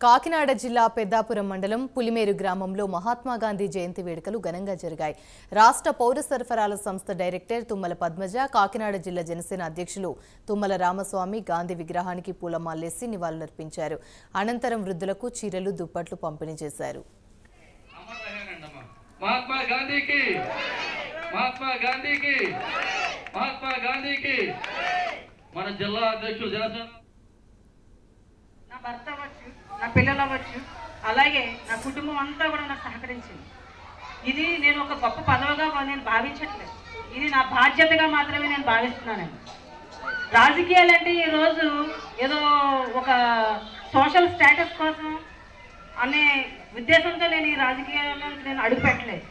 కాకినాడ జిల్లా పెద్దాపురం మండలం పులిమేరు గ్రామంలో మహాత్మా గాంధీ జయంతి వేడుకలు ఘనంగా జరిగాయి. రాష్ట్ర పౌర సరఫరాల సంస్థ డైరెక్టర్ తుమ్మల పద్మజ, కాకినాడ జిల్లా జనసేన అధ్యక్షులు తుమ్మల రామస్వామి గాంధీ విగ్రహానికి పూలమాలేసి నివాళులర్పించారు. అనంతరం వృద్ధులకు చీరలు, దుప్పట్లు పంపిణీ చేశారు. మన జిల్లా అధ్యక్షులు జనసేన నా భర్త అవ్వచ్చు, నా పిల్లలు అవ్వచ్చు, అలాగే నా కుటుంబం అంతా కూడా నాకు సహకరించింది. ఇది నేను ఒక గొప్ప పదవిగా నేను భావించట్లేదు, ఇది నా బాధ్యతగా మాత్రమే నేను భావిస్తున్నాను. రాజకీయాలంటే ఈరోజు ఏదో ఒక సోషల్ స్టేటస్ కోసం అనే ఉద్దేశంతో నేను ఈ రాజకీయాల్లో నేను అడుగుపెట్టలేదు.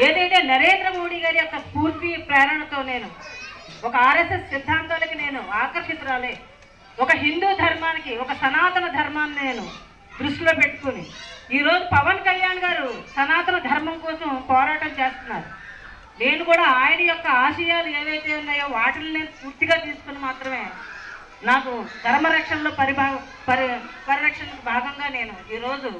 ఏదైతే నరేంద్ర మోడీ గారి యొక్క స్ఫూర్తి ప్రేరణతో నేను ఒక ఆర్ఎస్ఎస్ సిద్ధాంతాలకి నేను ఆకర్షితురాలే, ఒక హిందూ ధర్మానికి, ఒక సనాతన ధర్మాన్ని నేను దృష్టిలో పెట్టుకుని ఈరోజు పవన్ కళ్యాణ్ గారు సనాతన ధర్మం కోసం పోరాటం చేస్తున్నారు. నేను కూడా ఆయన యొక్క ఆశయాలు ఏవైతే ఉన్నాయో వాటిని నేను పూర్తిగా తీసుకుని మాత్రమే నాకు ధర్మరక్షణలో పరిరక్షణకు భాగంగా నేను ఈరోజు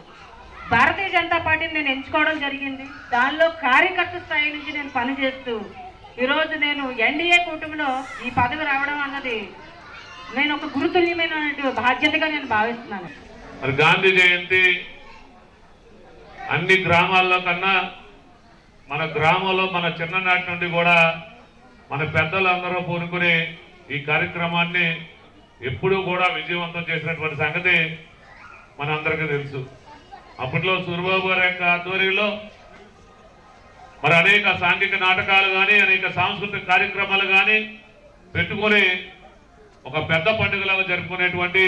భారతీయ జనతా పార్టీని నేను ఎంచుకోవడం జరిగింది. దానిలో కార్యకర్త స్థాయి నుంచి నేను పనిచేస్తూ ఈరోజు నేను ఎన్డీఏ కూటమిలో ఈ పదవి రావడం అన్నది నేను ఒక గురుతుల్యమైన బాధ్యతగా నేను భావిస్తున్నాను. మరి గాంధీ జయంతి అన్ని గ్రామాల్లో కన్నా మన గ్రామంలో మన చిన్ననాటి నుండి కూడా మన పెద్దలందరూ పూనుకుని ఈ కార్యక్రమాన్ని ఎప్పుడూ కూడా విజయవంతం చేసినటువంటి సంగతి మనందరికీ తెలుసు. అప్పట్లో సూరిబాబు గారి యొక్క ఆధ్వర్యంలో మరి అనేక సాంఘిక నాటకాలు కానీ, అనేక సాంస్కృతిక కార్యక్రమాలు కానీ పెట్టుకొని ఒక పెద్ద పండుగలాగా జరుపుకునేటువంటి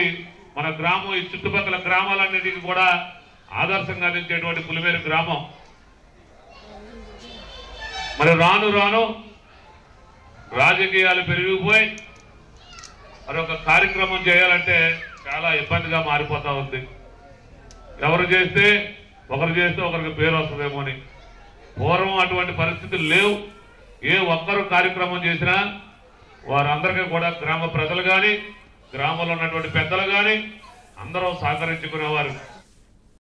మన గ్రామం, ఈ చుట్టుపక్కల గ్రామాలన్నిటికీ కూడా ఆదర్శంగా నిలిచేటువంటి పులిమేరు గ్రామం. మరి రాను రాను రాజకీయాలు పెరిగిపోయి మరొక కార్యక్రమం చేయాలంటే చాలా ఇబ్బందిగా మారిపోతా ఉంది. ఎవరు చేస్తే ఒకరికి పేరు వస్తుందేమో అని. పూర్వం అటువంటి పరిస్థితులు లేవు. ఏ ఒక్కరు కార్యక్రమం చేసినా వారందరికీ కూడా గ్రామ ప్రజలు కానీ, గ్రామంలో ఉన్నటువంటి పెద్దలు కానీ అందరూ సహకరించుకునేవారు.